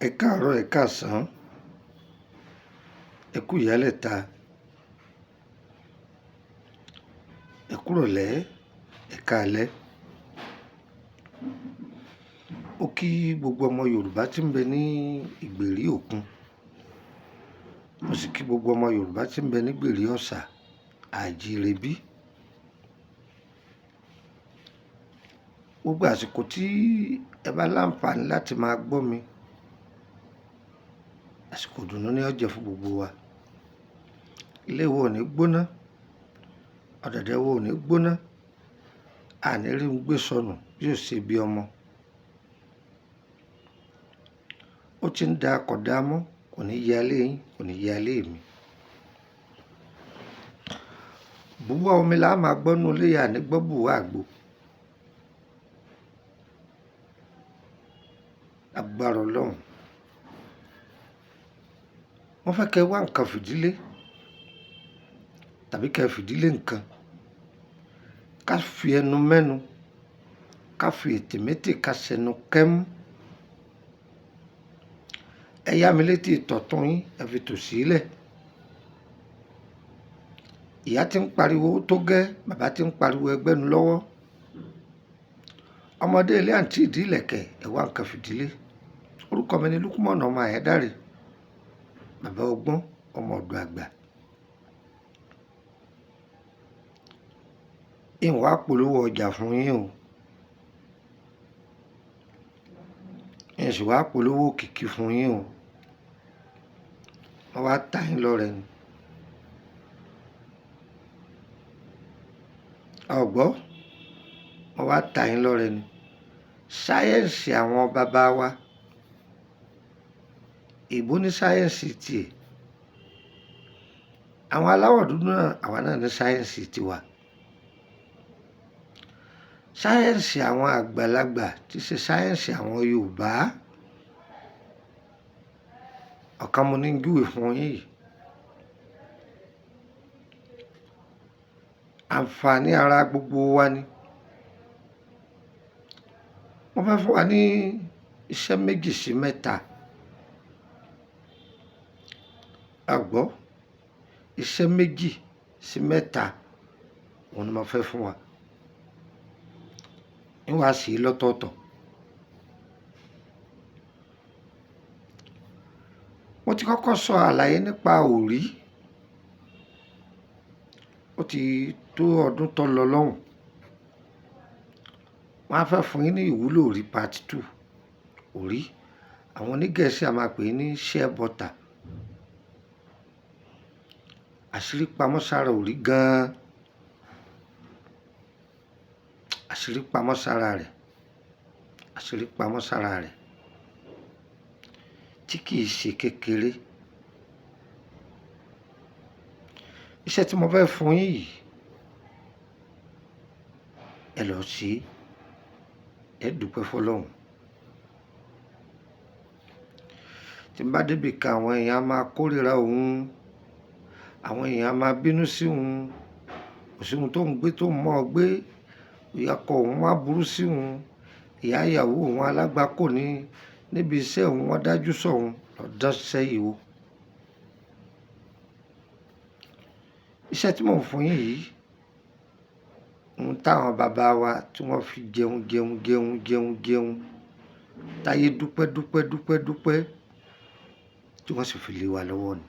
Ẹ káàárọ̀, ẹ káàsán, ẹ kú ìyálẹ̀ta, ẹ kúrọ̀lẹ́, ẹ káalẹ́. Ó kí gbogbo ọmọ Yorùbá tí ń bẹ ní ìgbèrí òkun. Mo sì kí gbogbo ọmọ Yorùbá tí ń bẹ ní ìgbèrí ọ̀sà, àjíire bí. Gbogbo àsìkò tí ẹ bá láǹfààní láti máa gbọ́ mi, àsìkò ìdùnnú ni ó jẹ́ fún gbogbo wa. Ilé wa ò ní gbóná, ọ̀dẹ̀dẹ̀ wa ò ní gbóná, àní rí ń gbé sọnù yóò ṣe bí ọmọ. Ó ti ń da kọ̀dá mọ́, kò ní yẹ alé yín, kò ní yẹ alé mi. Bùwá omi la máa gbọ́ nú ilé yà ní gbọ́ bùwá àgbo. Agbára Ọlọ́run. Wọ́n fẹ́ kẹ́ wá nǹkan fìdílé tàbí kẹ́ fìdílé nǹkan. Ká fi ẹnu mẹ́nu, ká fi ètè mété ká sẹnu kẹ́mú. Ẹ yá mi létí ìtọ̀tún yín, ẹ fi tò sílẹ̀. Ìyá tí ń pariwo tó gẹ́, bàbá tí ń pariwo ẹgbẹ́nu lọ́wọ́. Ọmọdé ilé àǹtí ìdí ìlẹ̀kẹ̀, ẹ wá nǹkan fìdílé. Orúkọ mi ni Lúkúmọ̀nù ọmọ Àyẹ́dárì, bàbá ọgbọ́n, ọmọ ọ̀dọ̀ àgbà. Ìwà polówó ọjà fún yín o. Ìsì wá polówó kìkì fún yín o. Wọ́n wá ta yín lọ́rẹ ni. Ọ̀gbọ́, wọ́n wá ta yín lọ́rẹ ni. Sáyẹ́ǹsì àwọn bàbá wa, ìbò ní sáyẹ́ǹsì tiẹ̀. Àwọn aláwọ̀ dúdú náà, àwa náà ní sáyẹ́ǹsì tiwa. Sáyẹ́ǹsì àwọn àgbàlagbà tí ṣe sáyẹ́ǹsì àwọn Yorùbá. Ọ̀kan mo ní júwe fún yín yìí. Àǹfààní ara gbogbo wa ni. Wọ́n fẹ́ fún wa ní iṣẹ́ méjì sí mẹ́ta. Àgbọ́, iṣẹ́ méjì sí mẹ́ta òun ni mo fẹ́ fún wa. Níwá sí lọ́tọ̀ọ̀tọ̀. Mo ti kọ́kọ́ sọ àlàyé nípa òrí. Ó ti tó ọdún tó lọ lọ́hùn. Wọ́n á fẹ́ fún yín ní ìwúlò òrí part 2. Òrí, àwọn onígẹ̀ẹ́sì a máa pè é ní shea butter. Àṣírí pamọ́ sára òrí gan-an. Àṣírí pamọ́ sára rẹ̀. Àṣírí pamọ́ sára rẹ̀. Tí kìí ṣe kékeré. Iṣẹ́ tí mo fẹ́ fún yín yìí, ẹ lọ sí, ẹ dúpẹ́ fọlọ́run. Tí n bá débi kan àwọn èèyàn máa kórìíra òun, àwọn èèyàn máa bínú sí òun, kò sí ohun tó ń gbé tó ń mọ́ ọ gbé, ìyàkọ̀ òun wá burú sí òun, ìyá ìyàwó òun alágbàkò ní níbi iṣẹ́ òun wọ́n dájú sọ̀hún lọ́dọ̀ sẹ́yìn o. Iṣẹ́ tí mò ń fún yín yìí, ohun táwọn bàbá wa tí wọ́n fi jẹun, táyé dúpẹ́ tí wọ́n sì fi lé wa lọ́wọ́ ni.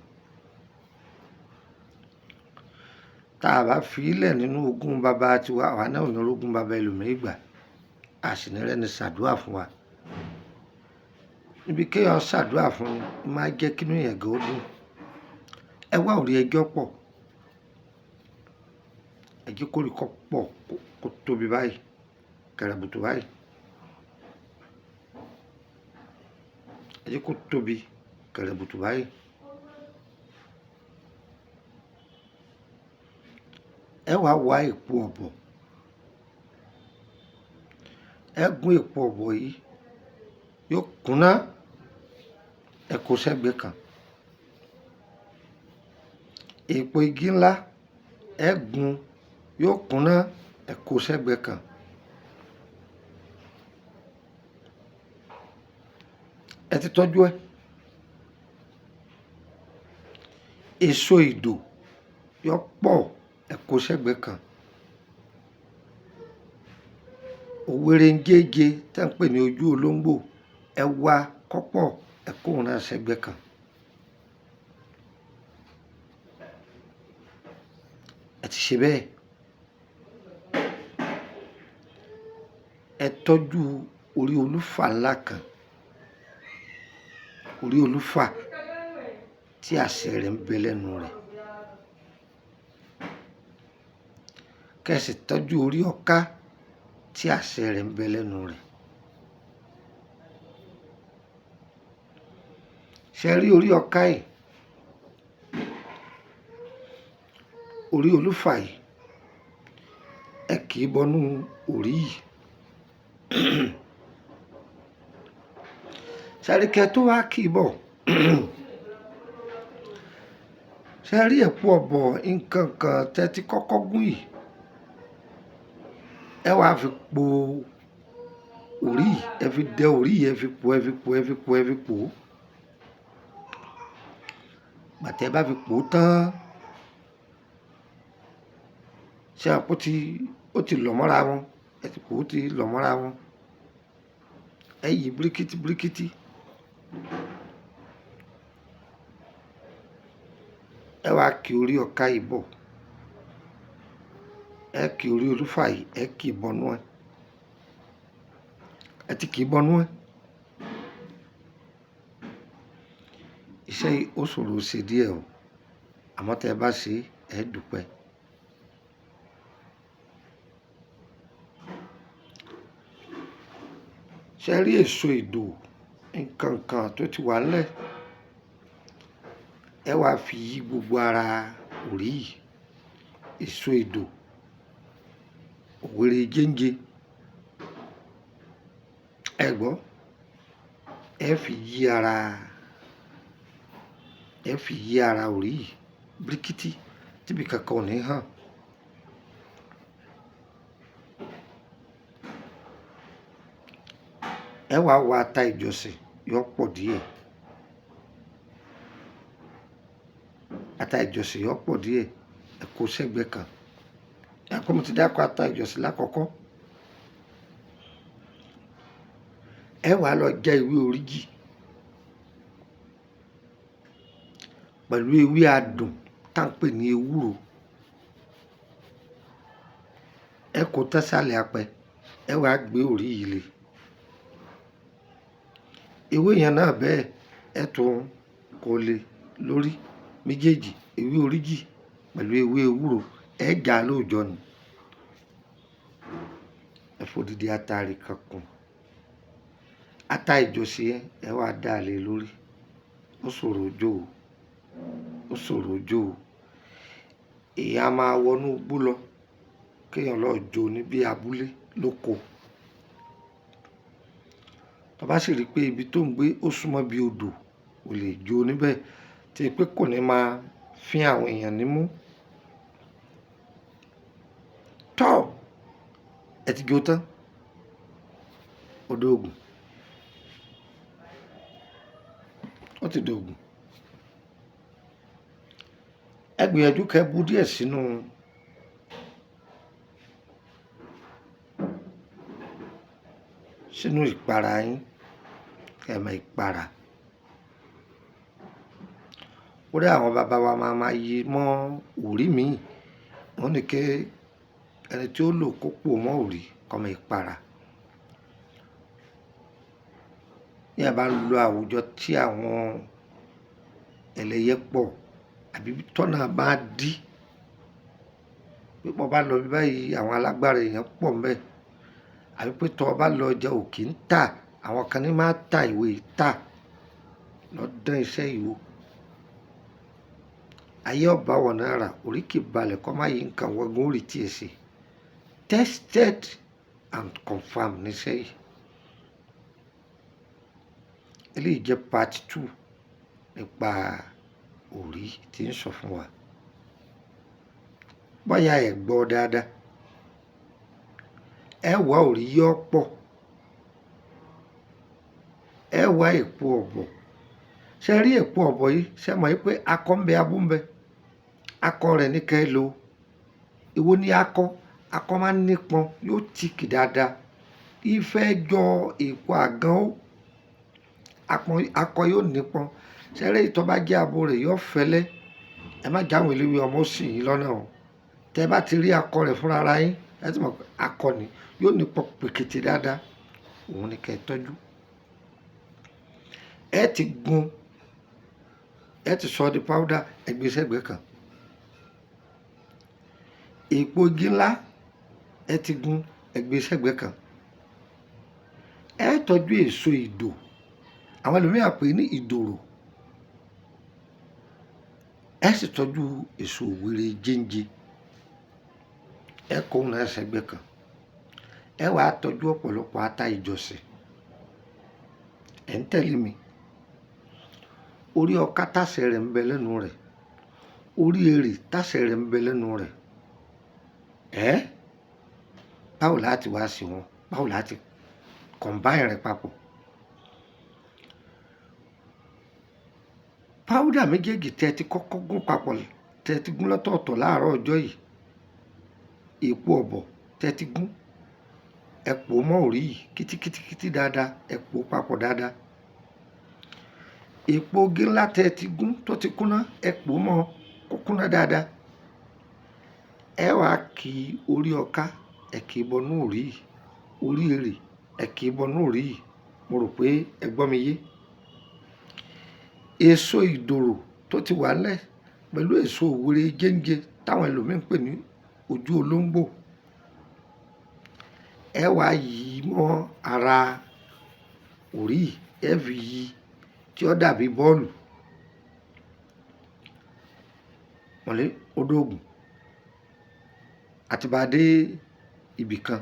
Tá a bá fi ilẹ̀ nínú ogún bàbá tiwa, àwa náà ò ní ogún bàbá ẹlòmíì gbà. A sì ní rẹ́ni ṣàdúrà fún wa. Níbi kéèyàn ṣàdúrà fún ni máa jẹ́ kínú yẹn gan ó dùn. Ẹ wá òrí ẹjọ́ pọ̀. Ẹ jẹ́ kó rí kọ́ pọ̀ kó tóbi báyìí, kẹrẹ̀bùtù báyìí. Ẹ jẹ́ kó tóbi, kẹrẹ̀bùtù báyìí. Ẹ wá wá èpo ọ̀bọ̀. Ẹ gún èpo ọ̀bọ̀ yìí, yóò kúnná. Ẹ kó sẹ́gbẹ̀ẹ́ kan. Èpo igi ńlá, ẹ gún, yóò kúnná. Ẹ kó sẹ́gbẹ̀ẹ́ kan. ẹ ti tọ́jú ẹ. Èso ìdò yọ pọ̀ ẹ kó sẹ́gbẹ̀ẹ́ kan. Òwèrè ń jéje tẹ́ ń pè ní ojú olóńgbò ẹ wá kọ́pọ̀ ẹ kó òun náà sẹ́gbẹ̀ẹ́ kan. Ẹ ti ṣe bẹ́ẹ̀. Ẹ tọ́jú orí olúfà ńlá kan, orí olúfà tí àṣẹ rẹ̀ ń bẹ lẹ́nu rẹ̀. Kẹ́ ẹ sì tọ́jú orí ọká tí àṣẹ rẹ̀ ń bẹ lẹ́nu rẹ̀. Ṣé rí orí ọká yìí, orí olúfà yìí, ẹ kì í bọnú orí yìí. Ṣé rí kẹ́ tó wá kì í bọ̀? Ṣé rí ẹ̀pọ̀ ọ̀bọ̀ nǹkan kan tẹ́ ti kọ́kọ́ gún yìí? Ẹ wá fi po orí yìí, ẹ fi dẹ orí yìí, ẹ fi po, ẹ fi po, ẹ fi po, ẹ fi po. Gbàtẹ́ bá fi po tán, ṣé àpò ó ti lọ̀ mọ́ra wọn, ẹ ti po ó ti lọ̀ mọ́ra wọn. Ẹ yí bíríkítí bíríkítí. Ẹ wá kí orí ọká yìí bọ̀. Ẹ kí orí olúfà yìí, ẹ kì í bọnú ẹ. Ẹ ti kì í bọnú ẹ. Iṣẹ́ yìí ó ṣòro ṣe díẹ̀ o, àmọ́ tẹ́ ẹ bá ṣe ẹ dúpẹ́. Ṣé rí èso ìdò nǹkan kan tó ti wà nílẹ̀? Ẹ wá fi yí gbogbo ara orí yìí. Èso ìdò, òwèrè jéńje. Ẹ gbọ́, ẹ fi yí ara orí yìí bíríkítí tíbi kankan ò ní hàn. Ẹ wá wá ata ìjọsìn yọ pọ̀ díẹ̀. Ata ìjọsìn yọ pọ̀ díẹ̀ ẹ kó sẹ́gbẹ̀ẹ́ kan. Ẹ kó mo ti dákọ̀ ata ìjọsìn lákọ̀ọ́kọ́. Ẹ wá lọ já ewé oríjì pẹ̀lú ewé adùn tá ń pè ní ewúro. Ẹ kó tẹ́sàlẹ̀ apẹ, ẹ wá gbé orí yìí lé. Ewé yẹn náà bẹ́ẹ̀ ẹ tún kó lé lórí méjèèjì, ewé oríjì pẹ̀lú ewé ewúro ẹ já lóòjọ́ ni. Ẹ fòdìdí atare kan kún. Ata ìjọsìn yẹn ẹ wá dá lé lórí. Ó ṣòro jó o, ó ṣòro jó o. Èèyàn máa wọnú igbó lọ kéèyàn lọ jó ní bí abúlé lóko. Tó bá sì rí pé ibi tó ń gbé ó súnmọ́ bí odò, ò lè jó níbẹ̀ tí pé kò ní máa fín àwọn èèyàn nímú. Tọ́ ẹ ti jó tán, ó dóògùn. Ó ti dóògùn. Ẹ gbìyànjú kẹ́ bú díẹ̀ sínú ìpara yín, kẹ́ mọ ìpara. Orí àwọn bàbá wa máa yí mọ́ orí mi. Wọ́n ní kí ẹni tí ó lò kó pò mọ́ orí kó mọ ìpara. Bí a bá ń lo àwùjọ tí àwọn ẹlẹ́yẹ pọ̀ àbí tọ́nà bá dí, bí mo bá lọ bí báyìí àwọn alágbára èèyàn pọ̀ ńbẹ̀, àbí pé tọ́ bá lọ ọjà òkè ń tà, àwọn kan ní máa ta ìwé tà lọ dán iṣẹ́ ìwò. Ayé ọba wọ̀ náà rà, oríkì balẹ̀ kọ́ máa yí nǹkan wọ́gbọ́n orí tí ẹ ṣe. Tested and confirmed níṣẹ́ yìí. Eléyìí jẹ́ part 2 nípa orí tí ń sọ fún wa. Bóyá ẹ gbọ́ dáadáa. Ẹ wá orí yọ pọ̀. ẹ wá èpo ọ̀bọ̀. Ṣé rí èpo ọ̀bọ̀ yìí? Ṣé mọ̀ pé akọ ń bẹ abo ń bẹ? Akọ rẹ̀ ní kẹ́ ẹ lò. Èwo ni akọ? Akọ máa ń nípọn, yóò tìkì dáadáa. Ìfẹ́ jọ èpo àgàn ó. Akọ yóò nípọn. Ṣé rí ìtọ́ bá jẹ́ abo rẹ̀ yóò fẹ́lẹ́. Ẹ má jáwọn eléwé ọmọ sì yín lọ́nà o. Tẹ́ bá ti rí akọ rẹ̀ fúnra ara yín, ẹ ti mọ̀ pé akọ ni yóò nípọn pèkìtì dáadáa. Òun ni kẹ́ ẹ tọ́jú. Ẹ ti gun, ẹ ti sọ di powder, ẹ gbé sẹ́gbẹ̀ẹ́ kan. Èpo igi ńlá ẹ ti gun, ẹ gbé sẹ́gbẹ̀ẹ́ kan. Ẹ tọ́jú èso ìdò. Àwọn ẹlòmíràn pè ní ìdòrò. Ẹ sì tọ́jú èso òwèrè jíǹje. Ẹ kó òun náà sẹ́gbẹ̀ẹ́ kan. Ẹ wàá tọ́jú ọ̀pọ̀lọpọ̀ ata ìjọsìn. Ẹ ń tẹ̀lé mi. Orí ọká tàsẹ̀ rẹ̀ ń bẹ lẹ́nu rẹ̀. Orí èrè tàsẹ̀ rẹ̀ ń bẹ lẹ́nu rẹ̀. Báwo láti wá sí wọn? Báwo láti combine rẹ̀ papọ̀? Powder méjèèjì tẹ́ ti kọ́kọ́ gún papọ̀, tẹ́ ti gún lọ́tọ̀ọ̀tọ̀ láàárọ̀ ọjọ́ yìí. Èpo ọ̀bọ̀ tẹ́ ti gún. Ẹ pò mọ́ orí yìí kítíkítíkítí dáadáa. Ẹ pò papọ̀ dáadáa. Èpo igi ńlá tẹ́ ti gún tó ti kúnná. Ẹ pò mọ́ kó kúnná dáadáa. Ẹ wàá kí orí ọká, ẹ kì í bọnú orí yìí. Orí èrè, ẹ kì í bọnú orí yìí. Mo rò pé ẹ gbọ́ mi yé. Èso ìdòrò tó ti wà lẹ̀ pẹ̀lú èso òwèrè jíǹje táwọn ẹlòmíràn ń pè ní ojú olóńgbò. Ẹ wàá yí mọ́ ara orí yìí. Ẹ fi yí tí ó dàbí bọ́ọ̀lù. Mọ̀lẹ́ odóògùn. Àti bá dé ibì kan.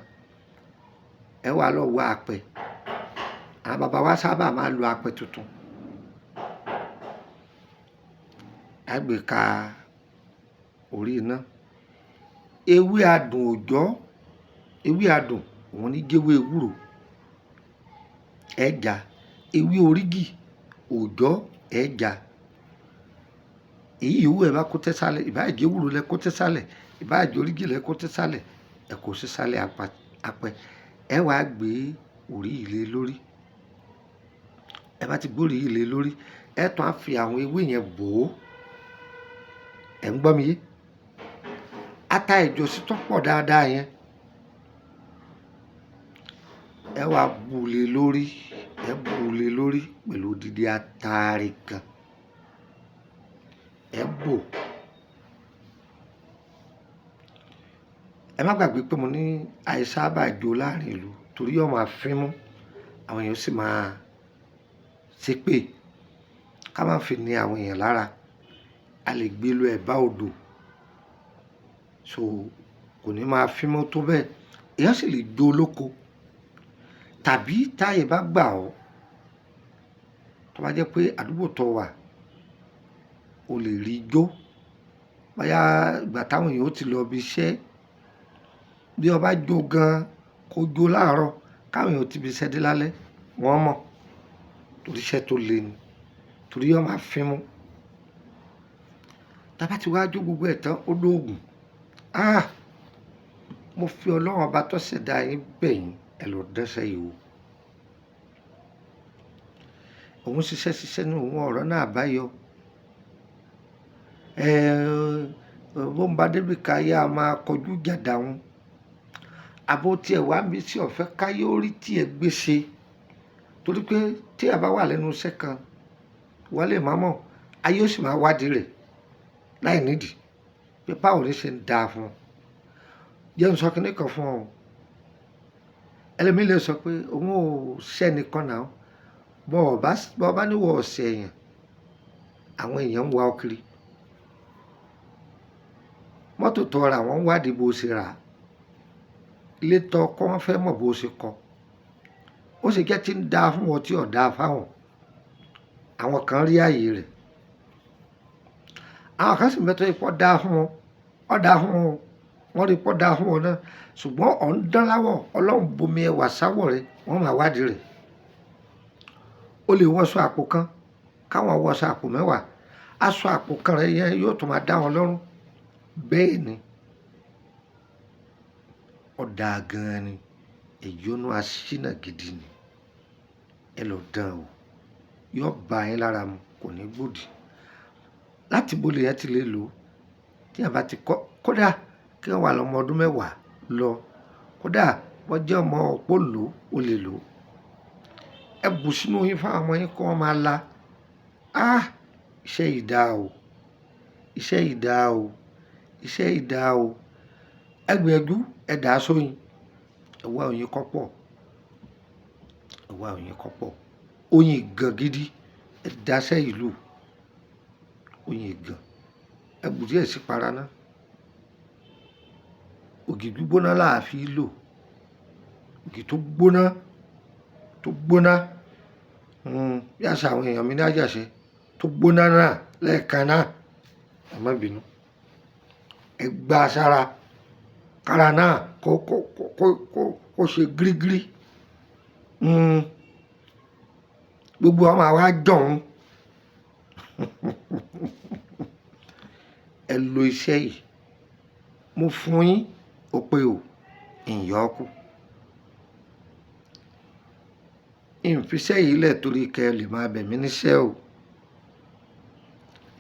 Ẹ wàá lọ wá apẹ. Àwọn bàbá wa sábà máa ń lo apẹ tuntun. Ẹ gbé ka orí iná. Ewé adùn òòjọ́. Ewé adùn òun ní jẹ́wé ewúro. Ẹ jà. Ewé orígì òòjọ́ ẹ jà. Èyí ìwú ẹ bá kó tẹ́sálẹ̀, ìbá jẹ́ ewúro lẹ kó tẹ́sálẹ̀, ìbá jẹ́ orígì lẹ kó tẹ́sálẹ̀, ẹ kó sísálẹ̀ apẹ. Ẹ wàá gbé orí yìí lé lórí. Ẹ bá ti gbé orí yìí lé lórí, ẹ tún á fi àwọn ewé yẹn bò ó. Ẹ ń gbọ́ mi yé? Ata ìjọsìn tó pọ̀ dáadáa yẹn. Ẹ wàá bù lé lórí. Ẹ bù lé lórí pẹ̀lú odidi ataare kan. Ẹ bò. Ẹ má gbàgbé pé mo ní àìsábà jó láàrin ìlú torí yóò máa fín mú. Àwọn èèyàn sì máa ṣépè. Ká má fi ní àwọn èèyàn lára. A lè gbé lọ ẹ̀bá odò. So kò ní máa fín mú tó bẹ́ẹ̀. Èèyàn sì lè jó lóko. Tàbí táyé bá gbà ọ́. Tó bá jẹ́ pé àdúgbò tó wà, o lè rí jó. Bóyá ìgbà táwọn èèyàn ó ti lọ ibi iṣẹ́. Bí o bá jó gan, kó jó láàárọ̀, káwọn èèyàn ó ti ibi iṣẹ́ dé lálẹ́, wọ́n mọ̀. Torí iṣẹ́ tó le ni. Torí yóò máa fín mú. Tá bá ti wá jó gbogbo ẹ̀ tán, ó lóògùn. Mo fi Ọlọ́run ọba tó ṣẹ̀dá yín bẹ̀ yín, ẹ lọ dẹ́sẹ̀ yìí wò. Òun ṣiṣẹ́ ní òun ọ̀rọ̀ náà báyọ̀. Bó ń bá débi káyé a máa kọjú jàdá wọn. Àbó tí ẹ wá ń bí sí ọ̀fẹ́ káyé orí tí ẹ gbé ṣe. Torí pé tí a bá wà lẹ́nu iṣẹ́ kan, wọ́n lè má mọ̀. Ayé ó sì máa wádìí rẹ̀ láì nídìí. Pé báwo ni ṣe ń dáa fún ọ. Jẹ́ n sọ kíní kan fún ọ. Ẹlòmíì lè sọ pé òun ò ṣẹ́nìkan náà. Bọ́ bá níwọ̀ ọ̀sẹ̀ èèyàn, àwọn èèyàn ń wá ọ kiri. Mọ́tò tó ra wọ́n ń wádìí bó ṣe rà. Ilé tó kọ́ wọ́n fẹ́ mọ̀ bó ṣe kọ́. Ó sì jẹ́ tí ń dáa fún wọn tí ò dáa fáwọn. Àwọn kan rí ààyè rẹ̀. Àwọn kan sì mẹ́tọ́ ipò dáa fún wọn. Ó dáa fún wọn. Wọ́n rí pọ́ dáa fún wọn náà. Ṣùgbọ́n ọ̀ ń dán láwọ̀. Ọlọ́run bomi ẹwà sáwọ̀ rẹ̀. Wọ́n máa wádìí rẹ̀. ó lè wọṣọ àpò kan káwọn wọṣọ àpò mẹ́wàá, aṣọ àpò kan rẹ̀ yẹn yóò tún máa dá wọn lọ́rùn. Bẹ́ẹ̀ ni ó dáa gan-an ni, ìyọnu aṣínà gidi ni, ẹ lọ dán o, yóò bá yín lára mu, kò ní gbòdì. Láti bo lèyàn ti lè lò ó tí a bá ti kọ́, kódà kí wọ́n wà lọ́mọ ọdún mẹ́wàá lọ, kódà wọ́n jẹ́ ọmọ òpó lò ó lè lò ó. Ẹ bù sínú yín fáwọn ọmọ yín kí wọ́n máa la. Iṣẹ́ yìí dáa o, iṣẹ́ yìí dáa o, iṣẹ́ yìí dáa o. Ẹ gbìyànjú ẹ dà á sóyin, ẹ wá oyin kọ́pọ̀, ẹ wá oyin kọ́pọ̀, oyin ìgàn gidi, ẹ dà á sẹ́yìn lù, oyin ìgàn, ẹ bù díẹ̀ sí para náà. Ògì gbígbóná là á fi lò, ògì tó gbóná bí àṣà àwọn èèyàn mi ní Àjàṣe tó gbóná náà lẹ́ẹ̀kan náà, ẹ má bínú, ẹ gbá sára kára náà kó ṣe gírígírí, gbogbo ọmọ àwa jọ̀hún. Ẹ lo iṣẹ́ yìí, mo fún yín ó pé o, ìyọ́ kù. Ìfiṣẹ́ yìí lẹ̀ torí kẹ́ ẹ lè máa bẹ̀ mí níṣẹ́ o,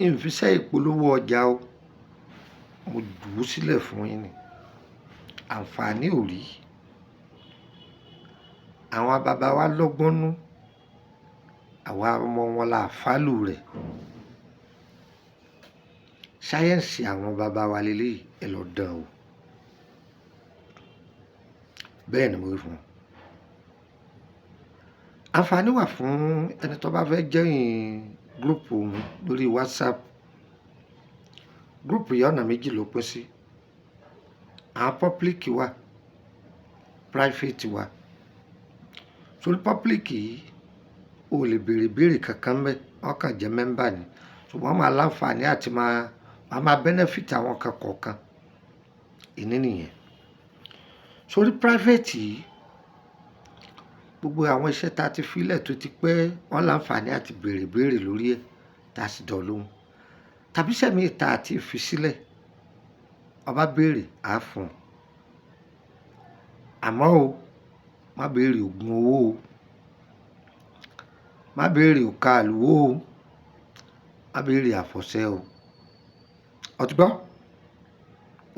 ìfiṣẹ́ ìpolówó ọjà o, mo jù ú sílẹ̀ fún yín ni. Àǹfààní ò rí, àwọn bàbá wa lọ́gbọ́n nú, àwa ọmọ wọn là fálù rẹ̀. Sáyẹ́ǹsì àwọn bàbá wa lélẹ́yìí, ẹ lọ dán o. Bẹ́ẹ̀ ni mo wí fún un. Àǹfààní wà fún ẹni tó bá fẹ́ jẹ́yìn gúrùpù mi lórí WhatsApp. Gúrùpù yìí ọ̀nà méjì ló pín sí, àwọn public wà, private wà. Sórí public yìí o lè béèrè kankan mẹ́, wọ́n kàn jẹ́ mẹ́mbà ni, ṣùgbọ́n máa láǹfààní àti máa benefit àwọn kan kọ̀ọ̀kan, ìní nìyẹn. Sórí private yìí, gbogbo àwọn iṣẹ́ tá a ti filẹ̀ tó ti pẹ́, wọ́n láǹfààní àti béèrè lórí ẹ̀ tá a sì dọ̀ lóhùn. Tàbí sẹ́mi ìta àti fi sílẹ̀, ọba béèrè á fún un. Àmọ́ o, má béèrè ògùn owó o, má béèrè òkà àlùwò o, má béèrè àfọ̀ṣẹ o. Ọtí gbọ́,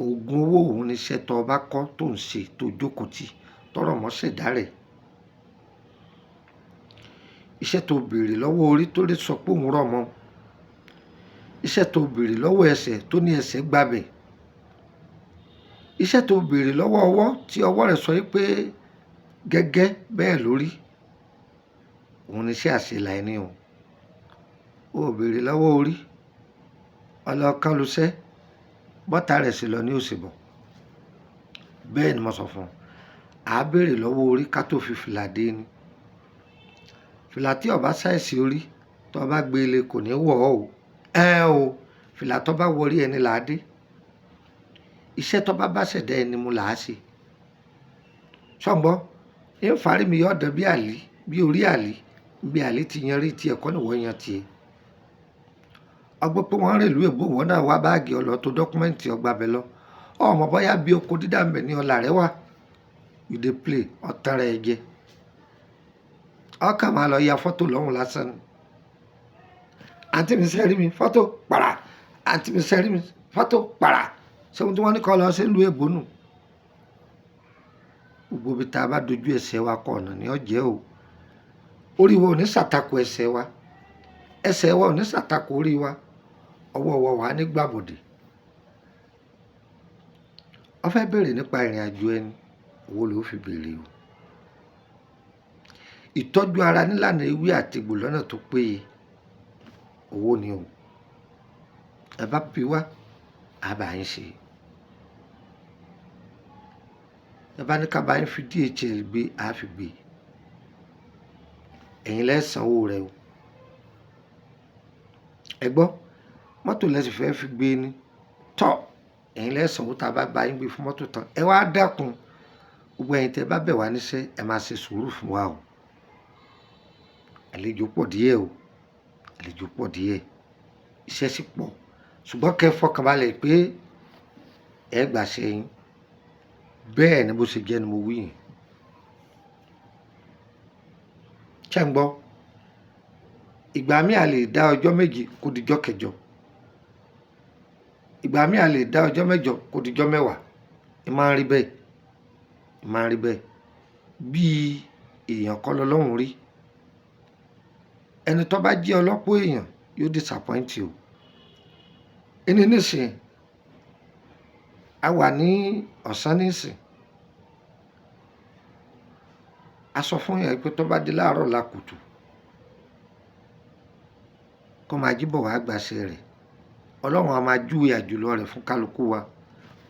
ògùn owó òun ni iṣẹ́ tó bá kọ́ tó ń ṣe tó jókòó tì tọrọ mọ́ ṣẹ̀dá rẹ̀. Iṣẹ́ tó béèrè lọ́wọ́ orí tó lè sọ pé òun rọ̀ mọ́, iṣẹ́ tó béèrè lọ́wọ́ ẹsẹ̀ tó ní ẹsẹ̀ gbabẹ̀, iṣẹ́ tó béèrè lọ́wọ́ ọwọ́ tí ọwọ́ rẹ̀ sọ pé gẹ́gẹ́ bẹ́ẹ̀ lórí, òun ni iṣẹ́ àṣelà ẹni o. O béèrè lọ́wọ́ orí, ọlọ́kan ló ṣẹ́, bọ́tà rẹ̀ sì lọ ní òsèbọ̀. Bẹ́ẹ̀ ni mo sọ fún un. À béèrè lọ́wọ́ orí ká tó fi fìlà dé ni. Fìlà tí ọba sáìsì orí tó bá gbé ilé kò ní wọ̀ ọ́ o. Fìlà tó bá wọrí ẹni là á dé. Iṣẹ́ tó bá ṣẹ̀dá ẹni mu là á ṣe. Ṣọ́ngbọ́n ń farí mi yọ̀dọ̀ bí àlí, bí orí àlí, bí àlí ti yan rí tiẹ̀ kọ́ nìwọ̀n yan tiẹ̀. Ọgbọ́n pé wọ́n rèlú èbó wọn náà wá báàgì ọlọ́ tó dọ́kúmẹ́ǹtì ọgbà bẹ̀ lọ. Ọmọ bọ́yá bí oko dídà ń bẹ̀ ní ọlà rẹ wà. You dey play, ọ̀tán rẹ̀ jẹ. Ọkàn máa lọ ya fọ́tò lọ́hùn lásán ni. Àǹtí mi sẹ́rí mi fọ́tò pàrà, àǹtí mi sẹ́rí mi fọ́tò pàrà. Ṣé ohun tí wọ́n ní kọ́ lọ sí ìlú èbó nù? Gbogbo ibi tá a bá dojú ẹsẹ̀ wa kọ ọ̀nà ni ó jẹ́ o. Orí wa ò ní ṣàtakò ẹsẹ̀ wa, ẹsẹ̀ wa ò ní ṣàtakò orí wa, ọwọ́ wa wà ní gbàbọ̀dè. Ó fẹ́ béèrè nípa ìrìn àjò ẹni, owó ló fi béèrè o. Ìtọ́jú ara nílànà ewé àti egbò lọ́nà tó péye, owó ni o. Ẹ bá bí wá, a bá yín ṣe. Ẹ bá ní ká bá yín fi DHL gbé, a fi gbé. Ẹ̀yin lẹ́ sanwó rẹ̀ o. Ẹ gbọ́, mọ́tò lẹ́sìn fẹ́ fi gbé ni tọ́, ẹ̀yin lẹ́ sanwó tá a bá bá yín gbé fún mọ́tò tán. Ẹ wá dákun, gbogbo ẹ̀yin tẹ́ bá bẹ̀ wá níṣẹ́, ẹ máa ṣe sùúrù fún wa o. àlejò pọ̀ díẹ̀ o, àlejò pọ̀ díẹ̀, iṣẹ́ sì pọ̀, ṣùgbọ́n kẹ́ fọkànbalẹ̀ pé ẹ gbàṣẹ yín. Bẹ́ẹ̀ ni bó ṣe jẹ́ ni mo wí yẹn. Ṣé ń gbọ́? Ìgbà míì a lè dá ọjọ́ méje kó dijọ́ kẹjọ, ìgbà míì a lè dá ọjọ́ mẹ́jọ kó dijọ́ mẹ́wàá. Ẹ máa ń rí bẹ́ẹ̀, ẹ máa ń rí bẹ́ẹ̀. Bí èèyàn kọ́ lọ́lọ́run rí, ẹni tó bá jẹ́ ọlọ́pọ̀ èèyàn yóò disappoint o. Ẹni nísìn a wà ní ọ̀sán nísìn, a sọ fún yẹn pé tó bá di láàárọ̀ lákùtù kó máa jíbọ̀ wá gbàṣẹ rẹ̀. Ọlọ́run a máa júwe àjùlọ rẹ̀ fún kálukú wa.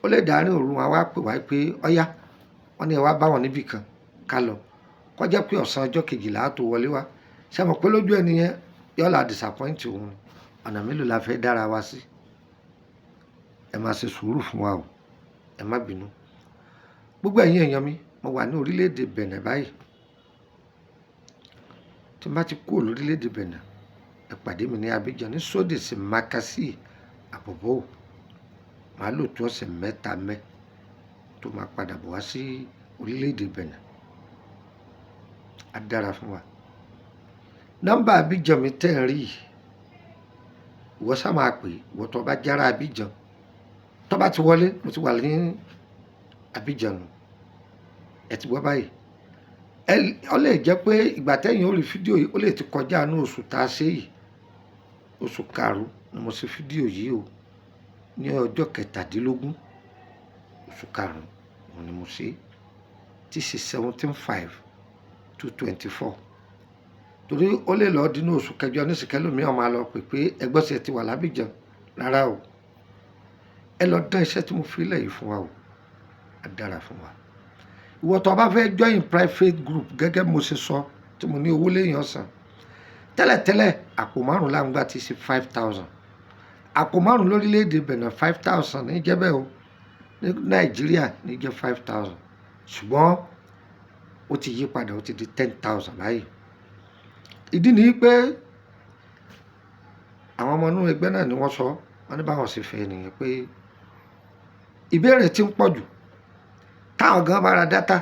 Ó lè dárín òru wa wá pè wá pé ọ̀yá wọ́n ní ẹ wá bá wọn níbì kan ká lọ, kó jẹ́ pé ọ̀sán ọjọ́ kejìlá tó wọlé wá. Ṣé mọ̀ pé lójú ẹni yẹn yóò la disappoint òun? Ọ̀nà mélòó la fẹ́ dára wa sí? Ẹ máa ṣe sùúrù fún wa o, ẹ má bínú. Gbogbo ẹ̀yin èèyàn mi, mo wà ní orílẹ̀-èdè Benin báyìí. Tí n bá ti kúrò lórílẹ̀-èdè Benin, ẹ pàdé mi ní Abidjan ní Sodesi Makassi Àbọ̀bọ̀. Màá lò tó ọ̀sẹ̀ mẹ́ta tó máa padà bọ̀ wá sí orílẹ̀-èdè Benin. Á dára fún wa. Nọ́mbà Abidjan mi tẹ́ ń rí yìí, ìwọ sá máa pè, ìwọ tó bá jára Abidjan. Tó bá ti wọlé, mo ti wà ní Abidjan nù. Ẹ ti gbọ́ báyìí. Ó lè jẹ́ pé ìgbà tẹ́yìn ó rí fídíò yìí ó lè ti kọjá ní oṣù tá a ṣe yìí. Oṣù karùn-ún ni mo ṣe fídíò yìí o, ní ọjọ́ 17 oṣù karùn-ún ni mo ṣe, tí ṣe 17/5/24. Torí ó lè lọ dínú oṣù kẹjọ ní ìsìnkẹ́lómi ọmọ lọ pè pé ẹgbọ́sẹ̀ ti wà lábìjan. Rárá o, ẹ lọ dán iṣẹ́ tí mo fi lẹ̀ yìí fún wa o, á dára fún wa. Ìwọ tó bá fẹ́ join private group gẹ́gẹ́ bí mo ṣe sọ tí mo ní owó léèyàn san. Tẹ́lẹ̀tẹ́lẹ̀ àpò márùn-ún láǹgbà ti ṣe 5,000. Àpò márùn-ún lórílẹ̀-èdè Benin 5,000 ní jẹ́ bẹ́ẹ̀ o, ní Nàìjíríà ní jẹ́ 5,000. Ṣùgbọ́n ó ti yí padà, ó ti di 10,000 báyìí. Ìdí ni pé àwọn ọmọ inú ẹgbẹ́ náà ni wọ́n sọ, wọ́n ní báwọn ṣe fẹ́ nìyẹn pé ìbéèrè ti ń pọ̀ jù. Táwọn gan bá ra dátà,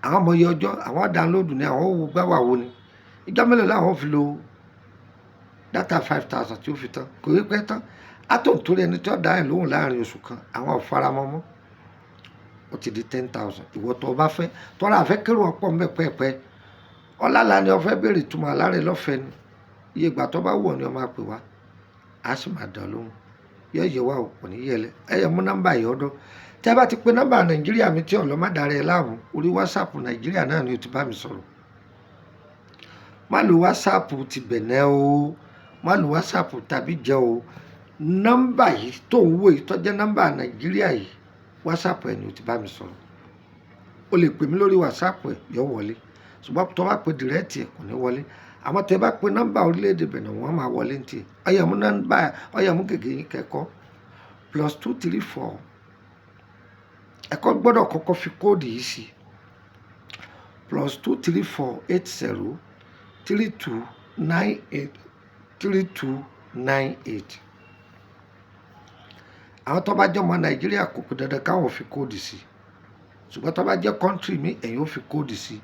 àwọn ọmọ iye ọjọ́ àwọn dáńlódù ni àwọn owó gbáwà wo ni. Ìjọ́ mélòó làwọn fi lo dátà 5,000 tí ó fi tán? Kò rí pẹ́ tán. Á tó nítorí ẹni tí ó dá ẹ̀ lóhùn láàrin oṣù kan, àwọn ò faramọ́ mọ́. Ó ti di 10,000. Ìwọ tó bá fẹ́, tọ́ra àfẹ́ kérò ọ̀pọ̀ mẹ́pẹ́ẹ̀pẹ́. Ọlálà ni ó fẹ́ béèrè ìtumọ̀ alárẹ̀ lọ́fẹ̀ẹ́ ni. Iye ìgbà tó bá wọ̀ ni ó máa pè wá. Á sì máa dán lóhùn. Yóò yẹ wá o, kò ní yẹlẹ. Ẹ yẹ mú nọ́mbà yìí ọ̀dọ̀. Tí a bá ti pe nọ́mbà Nàìjíríà mi tí ọ̀lọ́ má dára ẹ láàmú, orí WhatsApp Nàìjíríà náà ni o ti bá mi sọ̀rọ̀. Má lo WhatsApp ti Benin o, má lo WhatsApp tàbí jẹ́ o. Nọ́mbà yìí tó ń wò yìí tó jẹ́ nọ́mbà Nàìjíríà yìí, WhatsApp ẹ̀ ni o ti bá mi sọ̀rọ̀. O lè pè mí lórí WhatsApp ẹ̀, yóò wọlé. Ṣùgbọ́n tó bá pe direct ẹ̀ kò ní wọlé. Àmọ́ tẹ́ bá pe nọ́mbà orílẹ̀-èdè Benin wọ́n máa wọlé ní tiẹ̀. Ọ̀yà mú nọ́mbà, ọ̀yà mú gègé yín kẹ́kọ̀ọ́. +234. Ẹ̀kọ́ gbọ́dọ̀ kọ́kọ́ fi kóòdù yìí sí. +2348032983298. Àwọn tó bá jẹ́ ọmọ Nàìjíríà kò kò dandan káwọn fi kóòdù sí. Ṣùgbọ́n tó bá jẹ́ kọ́ńtírì mi ẹ̀yin ó fi kóòdù sí.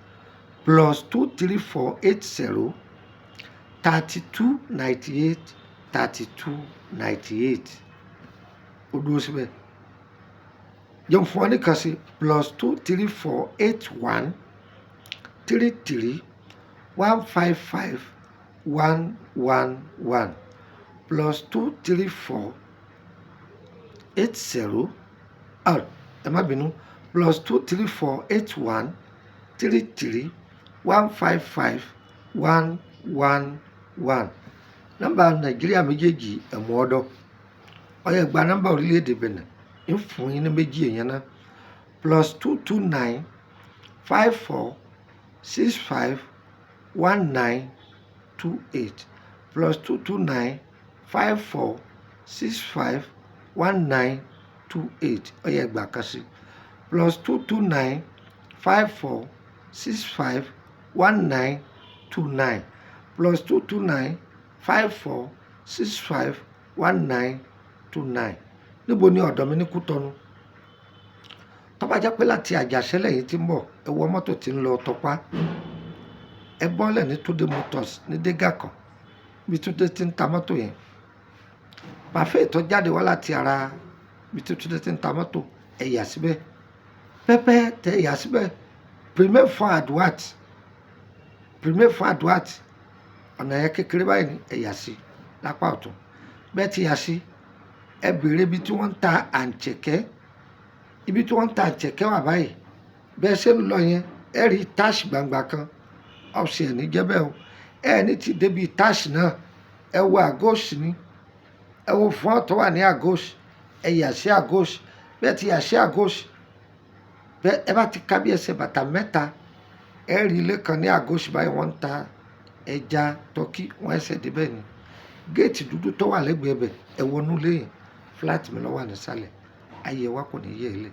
+2348032983298. Ó dúró síbẹ̀. Jẹun fún ọ nìkan sí +2348133155111 +23480 ẹ má bínú +2348133155111. Nọ́mbà Nàìjíríà méjèèjì ẹ̀mú ọ̀dọ̀. Ọ̀yà gba nọ́mbà orílẹ̀-èdè Benin ń fún yín ní méjì èèyàn náà. +22954651928 +22954651928. Ọ̀yà gba kan sí +22954651928. 29 +229 54651929. Níbo ni ọ̀dọ̀ mi ní Kútọ̀nù? Tó bá jẹ́ pé láti Àjàṣẹ́lẹ̀ yìí tí ń bọ̀, ẹ wọ mọ́tò tí ń lọ Tọ́pá, ẹ bọ́lẹ̀ ní Túndé Motors ní Dégàkàn bí Túndé ti ń ta mọ́tò yẹn. Pàfẹ́ tó jáde wá láti ara bí Túndé ti ń ta mọ́tò, ẹ yà síbẹ̀. Pẹ́pẹ́ tẹ yà síbẹ̀. Premier Fún Adwat ọ̀nà yẹn kékeré báyìí ni ẹ yà sí lápá ọ̀tún. Bẹ́ẹ̀ ti yà sí, ẹ bèrè ibi tí wọ́n ń ta àǹchẹ̀kẹ́. Ibi tí wọ́n ń ta àǹchẹ̀kẹ́ wà báyìí. Bẹ́ẹ̀ ṣe ń lọ yẹn, ẹ rí táàṣì gbangba kan. Ọ̀sẹ̀ ẹ̀ ní jẹ́bẹ̀ o. Ẹ ní ti débi táàṣì náà, ẹ wo àgọ́ọ̀sì ni. Ẹ wo fún ọ̀tọ̀ wà ní àgọ́ọ̀sì. Ẹ yà sí àgọ́ọ̀sì. Bẹ́ẹ̀ ti yà sí àgọ́ọ̀sì. Bẹ́ẹ̀ ẹ bá ti ká bí ẹsẹ̀ bàtà mẹ́ta, ẹ rí ilé kan ní àgọ́ọ̀sì báyìí wọ́n ń ta ẹja tọ́kí, wọ́n ẹsẹ̀ débẹ̀ ni. Géètì dúdú tó wà lẹ́gbẹ̀ẹ́ bẹ̀, ẹ wọnú ilé yẹn. Fúláàtì mi ló wà nísàlẹ̀. Ayé wa kò ní yẹ̀ ilé.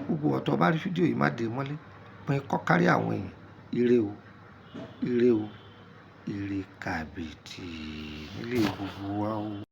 Gbogbo ọ̀tọ̀ bá rí fídíò yìí má dé mọ́lé. Pín kọ́ kárí àwọn èèyàn. Ire o, ire o, ire kàbìtì nílé gbogbo wa o.